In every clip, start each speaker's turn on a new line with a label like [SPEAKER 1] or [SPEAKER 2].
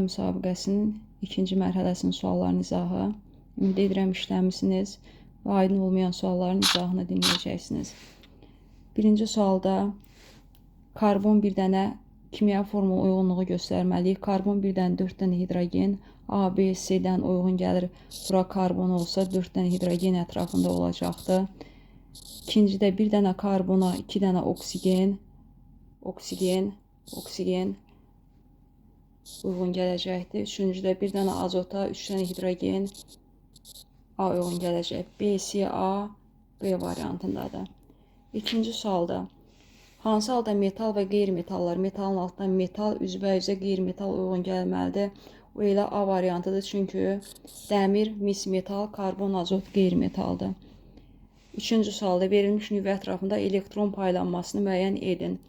[SPEAKER 1] müsabiqəsinin ikinci mərhələsinin suallarının izahı. Ümid edirəm işləmisiniz və aydın olmayan sualların izahını dinləyəcəksiniz. Birinci sualda karbon bir dənə kimya formulu uyğunluğu göstərməliyik. Karbon bir dənə 4 dənə hidrogen A, B, C-dən uyğun gəlir. Bura karbon olsa 4 dənə hidrogen ətrafında olacaqdır. İkincidə bir dənə karbona 2 dənə oksigen uyğun gələcəkdir. Üçüncüdə bir dənə azota 3 dənə hidrogen A uyğun gələcək. B, C, A, B variantındadır. İkinci sualda hansı halda metal və qeyri-metallar, metalın altından metal, üzbə-üzə qeyri-metal uyğun gəlməlidir? O elə A variantıdır, çünki dəmir, mis metal, karbon, azot qeyri-metaldır. Üçüncü sualda verilmiş nüvə ətrafında elektron paylanmasını müəyyən edin.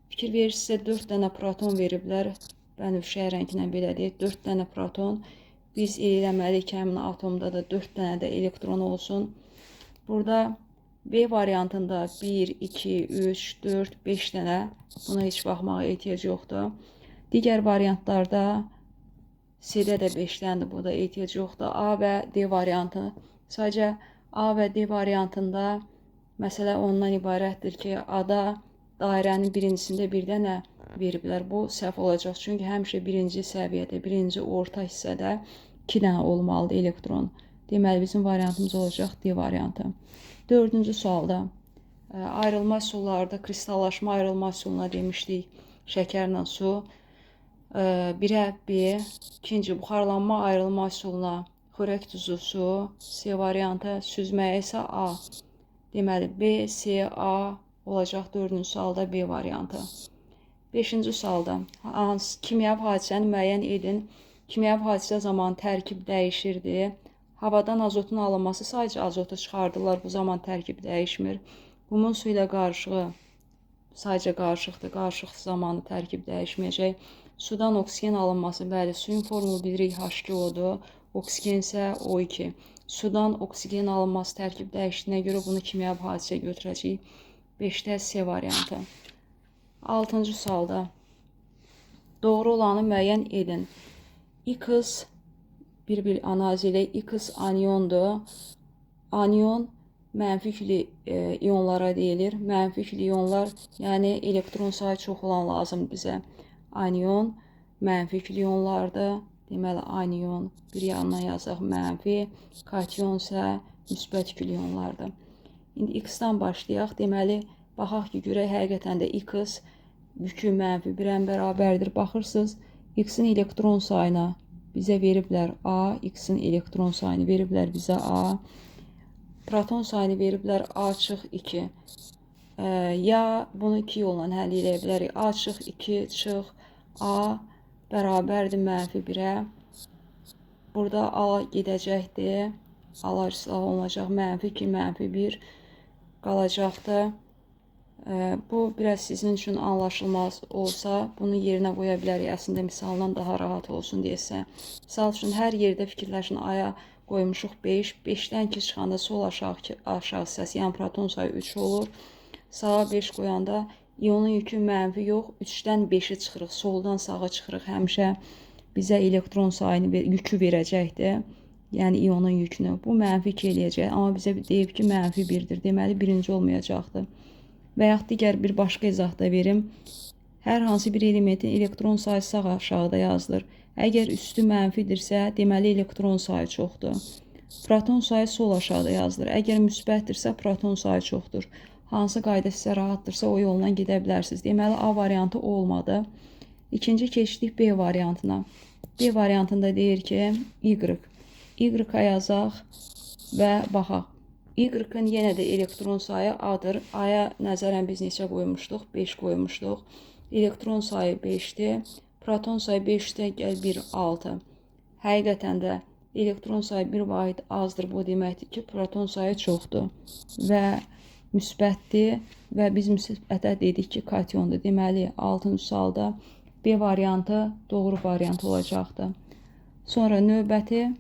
[SPEAKER 1] Fikir verirsinizsə 4 dənə proton veriblər. Bənövşə rənginə belə deyək, 4 dənə proton. Biz eləməliyik ki, həmin atomda da 4 dənə də elektron olsun. Burada B variantında 1, 2, 3, 4, 5 dənə. Buna heç baxmağa ehtiyac yoxdur. Digər variantlarda C-də də 5 dənədir, burada ehtiyac yoxdur. A və D variantı. Sadəcə A və D variantında məsələ ondan ibarətdir ki, A-da dairənin birincisində bir dənə veriblər. Bu səhv olacaq, çünki həmişə birinci səviyyədə, birinci orta hissədə 2 dənə olmalıdır elektron. Deməli, bizim variantımız olacaq D variantı. Dördüncü sualda ayrılmaz sularda kristallaşma ayrılmaz suyuna demişdik, şəkərlə su. 1-ə B, ikinci buxarlanma ayrılmaz suyuna xörək tuzu su, C variantı, süzməyə isə A. Deməli, B, C, A olacaq dördüncü sualda B variantı. Beşinci sualda kimyəvi hadisəni müəyyən edin. Kimyəvi hadisə zamanı tərkib dəyişirdi. Havadan azotun alınması sadəcə azotu çıxardırlar, bu zaman tərkib dəyişmir. Qumun su ilə qarışığı sadəcə qarışıqdır, qarışıq zamanı tərkib dəyişməyəcək. Sudan oksigen alınması, bəli, suyun formulu bilirik H2O-dur, oksigen isə O2. Sudan oksigen alınması tərkib dəyişdiyinə görə bunu kimyəvi hadisə götürəcəyik. 5-də C variantı. 6-cı sualda doğru olanı müəyyən edin. X bir analiz edək. X aniondur. Anion mənfi yüklü ionlara deyilir. Mənfi yüklü ionlar, yəni elektron sayı çox olan lazımdır bizə. Anion mənfi yüklü ionlardır. Deməli, anion bir yanına yazaq mənfi, kation isə müsbət yüklü ionlardır. İndi X-dan başlayaq. Deməli, baxaq ki, görək həqiqətən də X yükü mənfi 1-ə bərabərdir. Baxırsınız, X-in elektron sayına bizə veriblər A, X-in elektron sayını veriblər bizə A. Proton sayını veriblər A çıx 2. Ya bunu 2 yolla həll edə bilərik. A çıx 2 çıx A bərabərdir mənfi 1-ə. Burada A gedəcəkdir. A olacaq mənfi 2, mənfi 1 qalacaqdır. Bu biraz sizin üçün anlaşılmaz olsa, bunu yerinə qoya bilərik. Əslində misaldan daha rahat olsun desə. Misal üçün hər yerdə fikirləşin, Aya qoymuşuq 5. 5-dən 2 çıxanda sol aşağı hissəsi, yəni proton sayı 3 olur. Sağa 5 qoyanda ionun yükü mənfi yox, 3-dən 5-i çıxırıq, soldan sağa çıxırıq. Həmişə bizə elektron sayını yükü verəcəkdir. Yəni ionun yükünü. Bu mənfi 2 eləyəcək, amma bizə deyib ki, mənfi 1-dir. Deməli, birinci olmayacaqdır. Və yaxud digər bir başqa izah da verim. Hər hansı bir elementin elektron sayısı sağ aşağıda yazılır. Əgər üstü mənfidirsə, deməli elektron sayı çoxdur. Proton sayı sol aşağıda yazılır. Əgər müsbətdirsə, proton sayı çoxdur. Hansı qayda sizə rahatdırsa, o yolla gedə bilərsiniz. Deməli, A variantı olmadı. İkinci keçdik B variantına. B variantında deyir ki, Y. Y-a yazaq və baxaq. Y-ın yenə də elektron sayı A-dır. A-ya nəzərən biz neçə qoymuşduq? 5 qoymuşduq. Elektron sayı 5-dir. Proton sayı 5-də gəl 1, 6. Həqiqətən də elektron sayı 1 vahid azdır. Bu deməkdir ki, proton sayı çoxdur və müsbətdir və biz müsbətə dedik ki, kationdur. Deməli, 6-cı sualda B variantı doğru variant olacaqdır. Sonra növbəti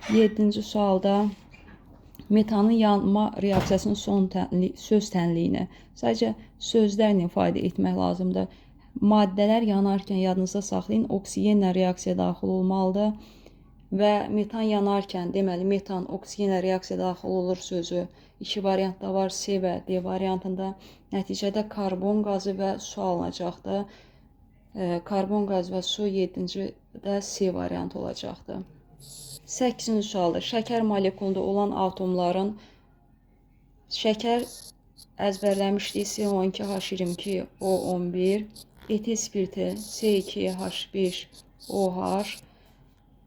[SPEAKER 1] 7-ci sualda metanın yanma reaksiyasının söz tənliyini sadəcə sözlərlə ifadə etmək lazımdır. Maddələr yanarkən yadınızda saxlayın, oksigenlə reaksiya daxil olmalıdır və metan yanarkən, deməli metan oksigenlə reaksiya daxil olur sözü iki variantda var, C və D variantında. Nəticədə karbon qazı və su alınacaqdır. Karbon qazı və su 7-cidə C variantı olacaqdır. 8-ci sualda şəkər molekulunda olan atomların şəkər əzbərləmişdik C12H22O11, etil spirti C2H5OH,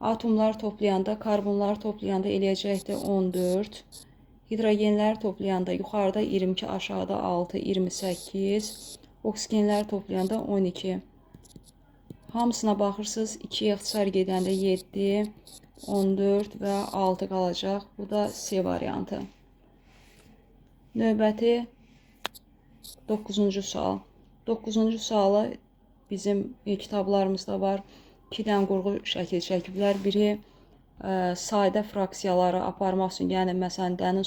[SPEAKER 1] atomlar toplayanda, karbonlar toplayanda eləyəcəkdir 14, hidrogenlər toplayanda yuxarıda 22, aşağıda 6, 28, oksigenlər toplayanda 12. Hamısına baxırsınız, 2 ixtisar gedəndə 7, 14 və 6 qalacaq. Bu da C variantı. Növbəti 9-cu sual. 9-cu sualı bizim kitablarımızda var. 2 dənə qurğu şəkil çəkiblər. Biri sadə fraksiyaları aparmaq üçün, yəni məsələn dəniz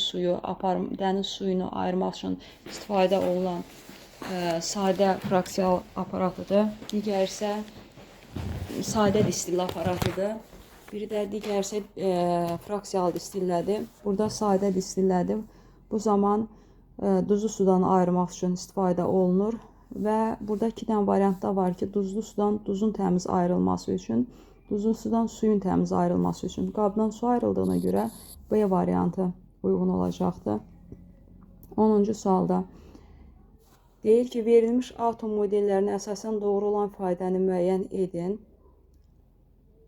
[SPEAKER 1] suyunu ayırmaq üçün istifadə olunan sadə fraksiyal aparatıdır. Digər isə sadə distilli aparatıdır. Biri də digər isə fraksiyal distillədir. Burada sadə distillədir. Bu zaman duzlu sudan ayırmaq üçün istifadə olunur və burada 2 dənə variantda var ki, duzlu sudan duzun təmiz ayrılması üçün, duzlu sudan suyun təmiz ayrılması üçün. Qabdan su ayrıldığına görə B variantı uyğun olacaqdır. 10-cu sualda deyir ki, verilmiş atom modellərinə əsasən doğru olan ifadəni müəyyən edin.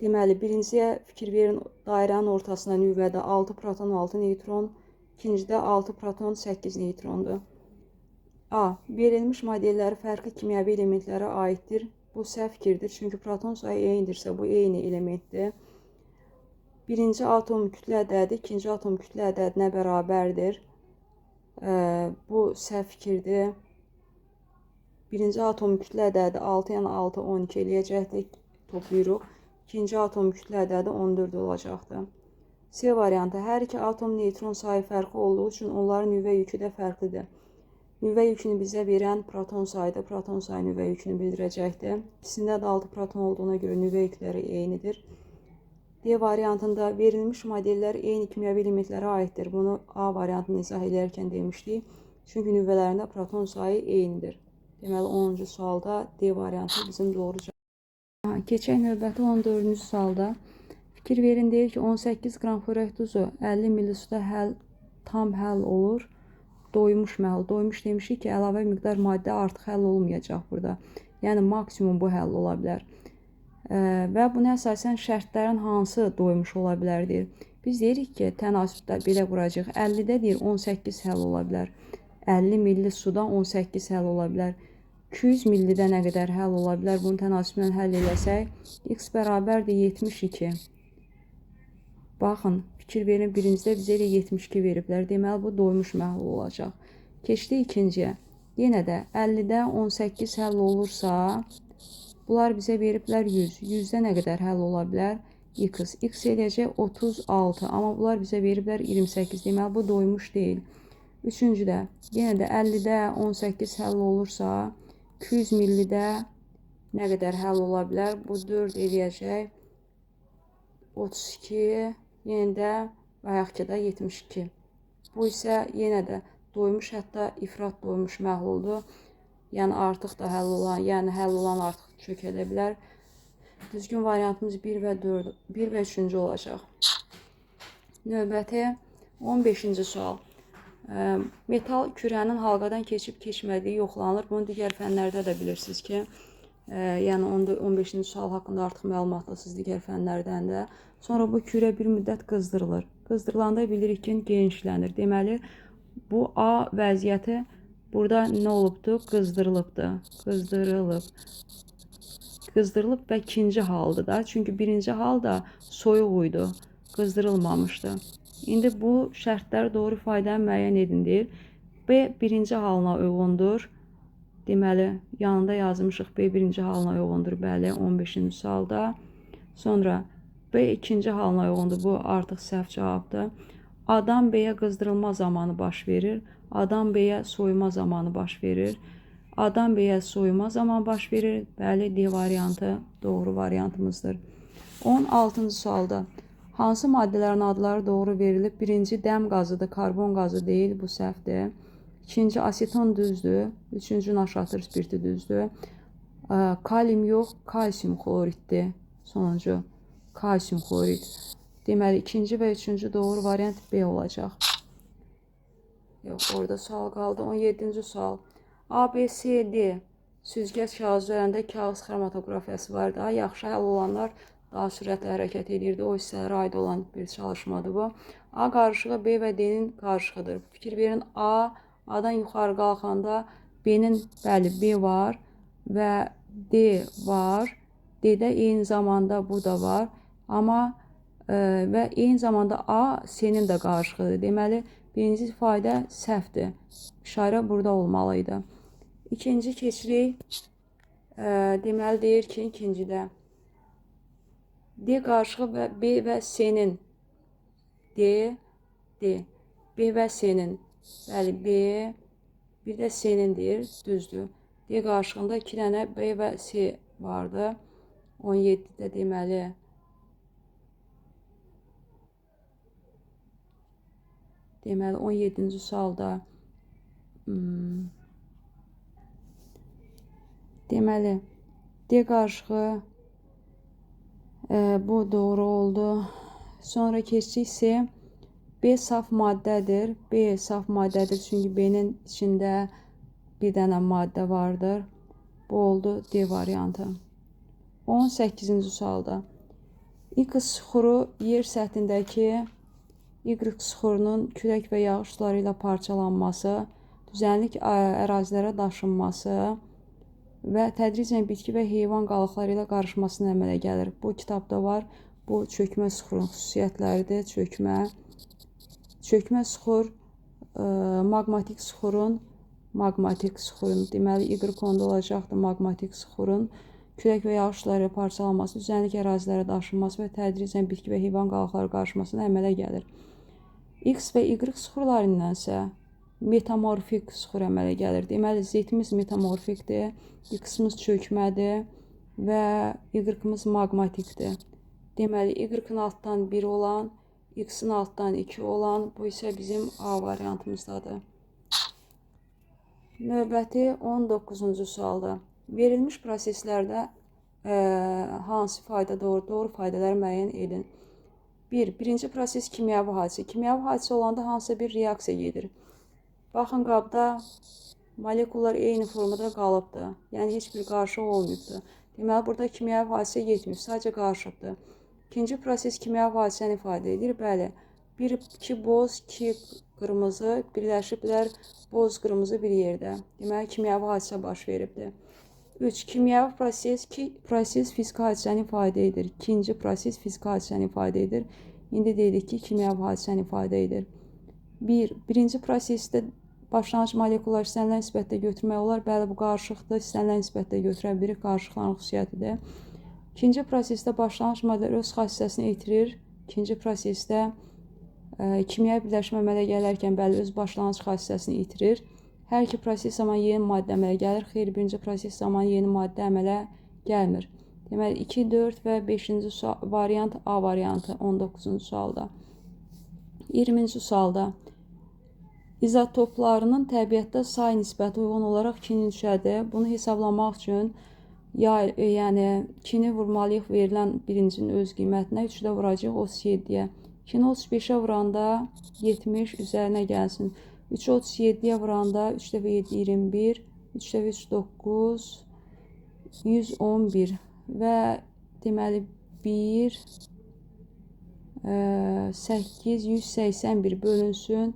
[SPEAKER 1] Deməli, birinciyə fikir verin, dairənin ortasına nüvədə 6 proton, 6 neytron, ikincidə 6 proton, 8 neytrondur. A. Verilmiş modelləri fərqli kimyəvi elementlərə aiddir. Bu səhv fikirdir, çünki proton sayı eynidirsə, bu eyni elementdir. Birinci atom kütlə ədədi, ikinci atom kütlə ədədinə bərabərdir. Bu səhv fikirdir. Birinci atom kütlə ədədi 6, yəni 6, 12 eləyəcəkdir, toplayırıq. İkinci atom kütlə ədədi 14 olacaqdır. C variantı, hər iki atom neytron sayı fərqi olduğu üçün onların nüvə yükü də fərqlidir. Nüvə yükünü bizə verən proton sayıdır, proton sayı nüvə yükünü bildirəcəkdir. İkisində də 6 proton olduğuna görə nüvə yükləri eynidir. D variantında verilmiş modellər eyni kimyəvi elementlərə aiddir. Bunu A variantını izah edərkən demişdik. Çünki nüvələrində proton sayı eynidir. Deməli, 10-cu sualda D variantı bizim doğru cavabımızdır. Keçək növbəti 14-cü sualda. Fikir verin, deyir ki, 18 qram xörək duzu 50 ml suda tam həll olur. Doymuş məhəl. Doymuş demişik ki, əlavə miqdar maddə artıq həll olmayacaq burada. Yəni, maksimum bu həll ola bilər. Və buna əsasən şərtlərin hansı doymuş ola bilər deyir. Biz deyirik ki, tənasübdə belə quracaq. 50-də deyir 18 həll ola bilər. 50 ml suda 18 həll ola bilər. 200 millidə nə qədər həll ola bilər? Bunu tənasüblə həll eləsək, x bərabərdir 72. Baxın, fikir verin, birincidə bizə elə 72 veriblər. Deməli, bu doymuş məhlul olacaq. Keçdi ikinciyə. Yenə də 50-də 18 həll olursa, bunlar bizə veriblər 100. 100-də nə qədər həll ola bilər? X. X eləyəcək 36. Amma bunlar bizə veriblər 28. Deməli, bu doymuş deyil. Üçüncüdə, yenə də 50-də 18 həll olursa, 200 millidə nə qədər həll ola bilər? Bu 4 eləyəcək 32, yenə də bayaqkıda 72. Bu isə yenə də doymuş, hətta ifrat doymuş məhluldur. Yəni artıq da həll olan, yəni həll olan artıq kök edə bilər. Düzgün variantımız 1 və 3-cü olacaq. Növbəti 15-ci sual. Metal kürənin halqadan keçib keçmədiyi yoxlanılır. Bunu digər fənlərdə də bilirsiniz ki, yəni 15-ci sual haqqında artıq məlumatlısınız digər fənlərdən də. Sonra bu kürə bir müddət qızdırılır. Qızdırılanda bilirik ki, genişlənir. Deməli, bu A vəziyyəti burada nə olubdur? Qızdırılıbdır. Qızdırılıb və ikinci haldır da. Çünki birinci hal da soyuq idi, qızdırılmamışdı. İndi bu şərtlər doğru ifadəni müəyyən edin deyir. B birinci halına uyğundur. Deməli, yanında yazmışıq B birinci halına uyğundur. Bəli, 15-ci sualda. Sonra B ikinci halına uyğundur. Bu artıq səhv cavabdır. Adam B-yə qızdırılma zamanı baş verir. Adam B-yə soyuma zamanı baş verir. A-dan B-yə soyuma zaman baş verir. Bəli, D variantı doğru variantımızdır. 16-cı sualda hansı maddələrin adları doğru verilib? Birinci dəm qazıdır, karbon qazı deyil, bu səhvdir. İkinci aseton düzdür. Üçüncü naşatır spirti düzdür. Kalium yox, kalsium xloriddir. Sonuncu kalsium xlorid. Deməli, ikinci və üçüncü doğru variant B olacaq. Yox, orada sual qaldı. 17-ci sual. A, B, C, D süzgəc kağız üzərində kağız xromatografiyası var. Daha yaxşı həll olanlar daha sürətli hərəkət edirdi. O hissələrə aid olan bir çalışmadır bu. A qarışığı B və D-nin qarışığıdır. Fikir verin, A-dan yuxarı qalxanda B-nin, bəli, B var və D var. D-də eyni zamanda bu da var. Amma və eyni zamanda A, C-nin də qarışığıdır. Deməli, birinci ifadə səhvdir. İşarə burada olmalıydı. İkinci keçirik. Deməli, deyir ki, ikincidə D qarışığı və B və C-nin D, B və C-nin, bəli, B, bir də C-nin deyir, düzdür. D qarışığında 2 dənə B və C vardı. 17-də deməli, deməli 17-ci sualda deməli D qarışığı bu doğru oldu. Sonra keçirsə B saf maddədir. B saf maddədir çünki B-nin içində bir dənə maddə vardır. Bu oldu D variantı. 18-ci sualda X süxuru yer səthindəki Y süxurunun külək və yağışları ilə parçalanması, düzənlik ərazilərə daşınması və tədricən bitki və heyvan qalıqları ilə qarışmasına əmələ gəlir. Bu kitabda var. Bu çökmə süxurun xüsusiyyətləridir. Çökmə süxur maqmatik süxurun deməli Y onda olacaqdır. Maqmatik süxurun külək və yağışları parçalanması, düzənlik ərazilərə daşınması və tədricən bitki və heyvan qalıqları qarışmasına əmələ gəlir. X və Y süxurlarındansə metamorfik süxur əmələ gəlir. Deməli, Z-imiz metamorfikdir, X-imiz çökmədir və Y-imiz maqmatikdir. Deməli, Y-in altdan 1 olan, X-in altdan 2 olan, bu isə bizim A variantımızdadır. Növbəti 19-cu sualda. Verilmiş proseslərdə hansı fayda doğru faydaları müəyyən edin. Birinci proses kimyəvi hadisə. Kimyəvi hadisə olanda hansısa bir reaksiya gedir. Baxın, qabda molekullar eyni formada qalıbdır. Yəni, heç bir qarışıq olmayıbdır. Deməli, burada kimyəvi hadisə getmir, sadəcə qarışıbdır. İkinci proses kimyəvi hadisəni ifadə edir. Bəli, 2 boz, 2 qırmızı birləşiblər, boz, qırmızı bir yerdə. Deməli, kimyəvi hadisə baş veribdir. 3. Kimyəvi proses fiziki hadisəni ifadə edir. İkinci proses fiziki hadisəni ifadə edir. İndi dedik ki, kimyəvi hadisəni ifadə edir. Birinci prosesdə başlanğıc molekullar istənilən nisbətdə götürmək olar. Bəli, bu qarışıqda istənilən nisbətdə götürə bilir. Qarışıqların xüsusiyyətidir. İkinci prosesdə başlanğıc molekullar öz xassəsini itirir. İkinci prosesdə kimyəvi birləşmə əmələ gələrkən bəli, öz başlanğıc xassəsini itirir. Hər iki proses zamanı yeni maddə əmələ gəlir. Xeyr, birinci proses zamanı yeni maddə əmələ gəlmir. Deməli, 2, 4 və 5-ci variant A variantı 19-cu sualda. 20-ci sualda izotoplarının təbiətdə say nisbəti uyğun olaraq 2-nin 3-ədir. Bunu hesablamaq üçün yəni 2-ni vurmalıyıq verilən birincinin öz qiymətinə, 3-də vuracaq 37-yə. 2-ni 35-ə vuranda 70 üzərinə gəlsin. 3-ü 37-yə vuranda 3 dəfə 7, 21, 3 dəfə 3, 9, 111 və deməli 1, 8, 181 bölünsün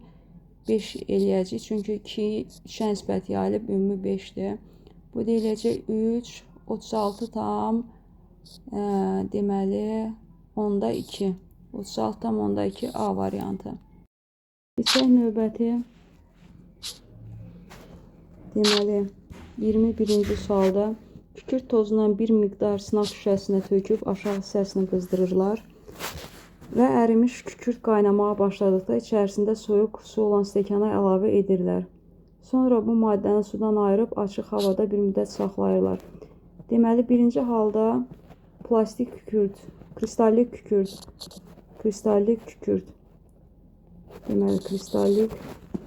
[SPEAKER 1] 5 eləyəcək. Çünki 2 3-ə nisbət yayılıb, ümumi 5-dir. Bu deyiləcək 3, 36 tam, deməli 10-da 2. 36 tam 10-da 2 A variantı. İçək növbəti deməli 21-ci sualda kükürt tozundan bir miqdar sınaq şüşəsinə töküb aşağı hissəsini qızdırırlar və ərimiş kükürt qaynamağa başladıqda içərisində soyuq su olan stəkana əlavə edirlər. Sonra bu maddəni sudan ayırıb açıq havada bir müddət saxlayırlar. Deməli, birinci halda plastik kükürt, kristallik kükürt, deməli, kristallik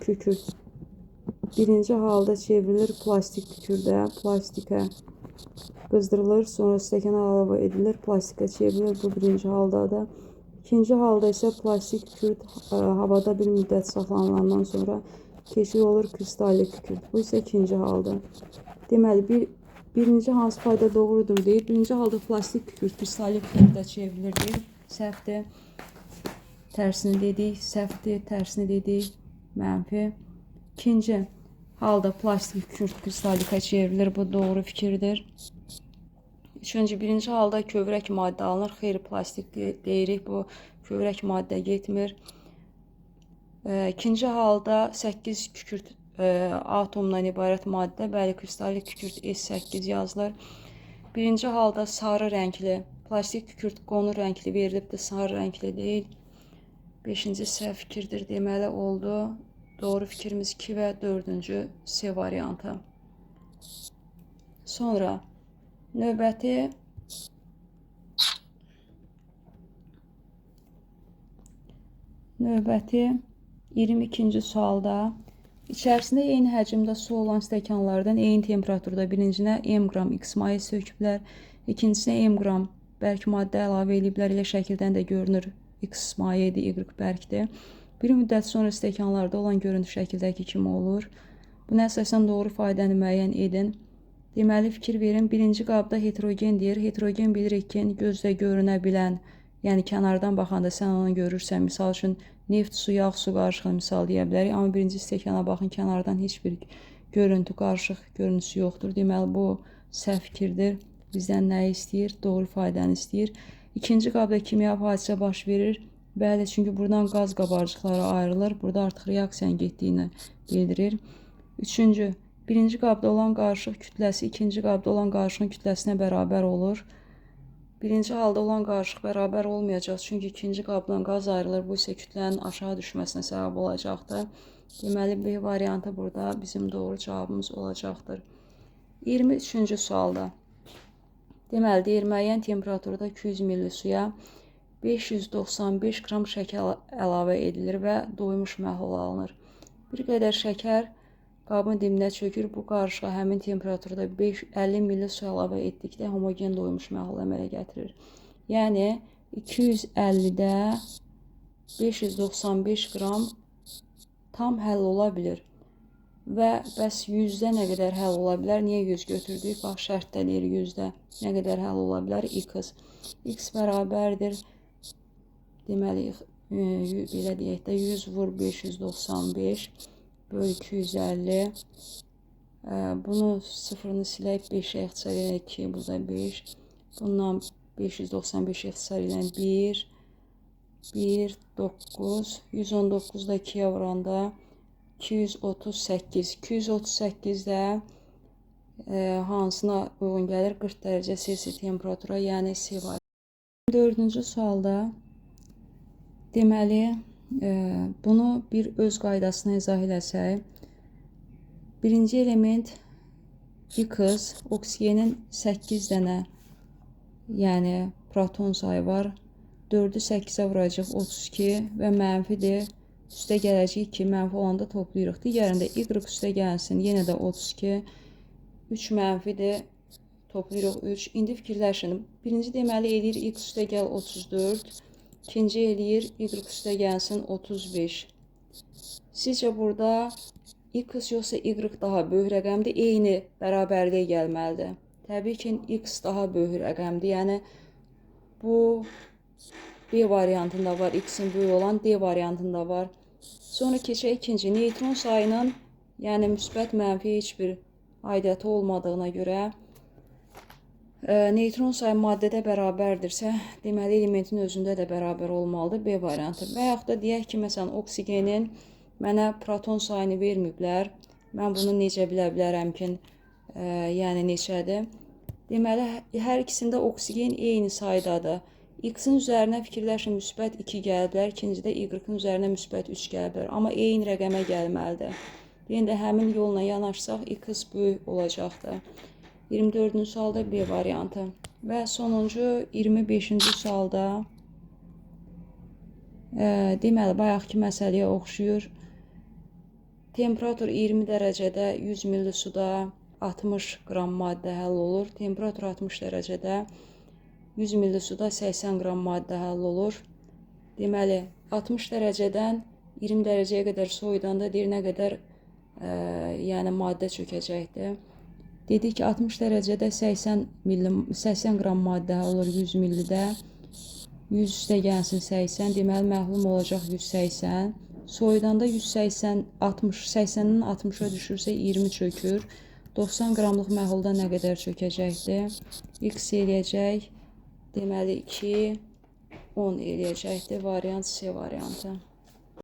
[SPEAKER 1] kükürt birinci halda çevrilir plastik plastikə qızdırılır, sonra stəkana əlavə edilir, plastikə çevrilir, bu birinci haldadır. İkinci halda isə plastik kükürt havada bir müddət saxlanılandan sonra keçid olur kristallik kükürt. Bu isə ikinci halda. Deməli, birinci hansı fayda doğrudur deyil. Birinci halda plastik kükürt kristallik kükürtə çevrilir deyil. Səhvdir. Tərsini dedik, səhvdir, tərsini dedik, mənfi. İkinci halda plastik kükürt kristallikə çevrilir. Bu doğru fikirdir. Üçüncü, birinci halda kövrək maddə alınır. Xeyr, plastik deyirik, bu kövrək maddə getmir. İkinci halda 8 kükürt atomdan ibarət maddə, bəli, kristallik kükürt S8 yazılır. Birinci halda sarı rəngli, plastik kükürt qonur rəngli verilibdir, sarı rəngli deyil. Beşinci səhv fikirdir deməli oldu. Doğru fikrimiz 2 və 4-cü C variantı. Sonra növbəti 22-ci sualda içərisində eyni həcmdə su olan stəkanlardan eyni temperaturda birincinə m qram X maye söküblər, ikincisinə m qram bərk maddə əlavə ediblər, elə şəkildən də görünür X mayedir, Y bərkdir. Bir müddət sonra stəkanlarda olan görüntü şəkildəki kimi olur. Buna əsasən doğru ifadəni müəyyən edin. Deməli, fikir verin, birinci qabda heterogen deyir. Heterogen bilirik ki, gözlə görünə bilən, yəni kənardan baxanda sən onu görürsən. Misal üçün, neft, su, yağ, su qarışığı misal deyə bilərik. Amma birinci stəkana baxın, kənardan heç bir görüntü, qarışıq görüntüsü yoxdur. Deməli, bu səhv fikirdir. Bizdən nə istəyir? Doğru ifadəni istəyir. İkinci qabda kimyəvi hadisə baş verir. Bəli, çünki buradan qaz qabarcıqları ayrılır. Burada artıq reaksiyanın getdiyini bildirir. Üçüncü, birinci qabda olan qarışıq kütləsi ikinci qabda olan qarışığın kütləsinə bərabər olur. Birinci halda olan qarışıq bərabər olmayacaq, çünki ikinci qabdan qaz ayrılır. Bu isə kütlənin aşağı düşməsinə səbəb olacaqdır. Deməli, B variantı burada bizim doğru cavabımız olacaqdır. 23-cü sualda. Deməli, deyir, müəyyən temperaturda 200 ml suya 595 qram şəkər əlavə edilir və doymuş məhlul alınır. Bir qədər şəkər qabın dibinə çökür. Bu qarışığa həmin temperaturda 50 ml su əlavə etdikdə homogen doymuş məhlul əmələ gətirir. Yəni 250-də 595 qram tam həll ola bilir. Və bəs 100-də nə qədər həll ola bilər? Niyə 100 götürdük? Bax, şərtdə deyir 100-də nə qədər həll ola bilər? X. X bərabərdir. Deməli, belə deyək də 100 vur 595 böl 250. Bunu sıfırını silək, 5-ə ixtisar edək ki, burada 5. Bundan 595 ixtisar edək 1, 1, 9. 119-da 2-yə vuranda 238. 238-də hansına uyğun gəlir? 40 dərəcə Selsi temperatura, yəni C var. 4-cü sualda deməli, bunu bir öz qaydasına izah eləsək, birinci element X, oksigenin 8 dənə, yəni proton sayı var. 4-ü 8-ə vuracaq 32 və mənfidir. Üstə gələcək 2, mənfi olanda toplayırıq. Digərində Y üstə gəlsin, yenə də 32. 3 mənfidir, toplayırıq 3. İndi fikirləşin. Birinci deməli eləyir X üstə gəl 34. İkinci eləyir Y üstə gəlsin 35. Sizcə burada X yoxsa Y daha böyük rəqəmdir, eyni bərabərliyə gəlməlidir. Təbii ki, X daha böyük rəqəmdir. Yəni, bu B variantında var, X-in böyük olan D variantında var. Sonra keçək ikinci. Neytron sayının, yəni müsbət mənfi heç bir aidiyyatı olmadığına görə neytron sayı maddədə bərabərdirsə, deməli elementin özündə də bərabər olmalıdır B variantı. Və yaxud da deyək ki, məsələn, oksigenin mənə proton sayını verməyiblər. Mən bunu necə bilə bilərəm ki, yəni neçədir? Deməli, hər ikisində oksigen eyni saydadır. X-in üzərinə fikirləşin müsbət 2 gəliblər, ikincidə Y-in üzərinə müsbət 3 gəliblər. Amma eyni rəqəmə gəlməlidir. Yenə də həmin yolla yanaşsaq x böyük olacaqdır. 24-cü sualda B variantı. Və sonuncu 25-ci sualda deməli, bayaqki məsələyə oxşuyur. Temperatur 20 dərəcədə 100 ml suda 60 qram maddə həll olur. Temperatur 60 dərəcədə 100 ml suda 80 qram maddə həll olur. Deməli, 60 dərəcədən 20 dərəcəyə qədər soyudanda deyir nə qədər yəni maddə çökəcəkdir. Dedik ki, 60 dərəcədə 80 qram maddə həll olur 100 ml-də. 100 üstə gəlsin 80, deməli məhlum olacaq 180. Soyudanda 180, 60, 80-dən 60-a düşürsə 20 çökür. 90 qramlıq məhlulda nə qədər çökəcəkdir? X eləyəcək, deməli 2, 10 eləyəcəkdir. Variant C variantı.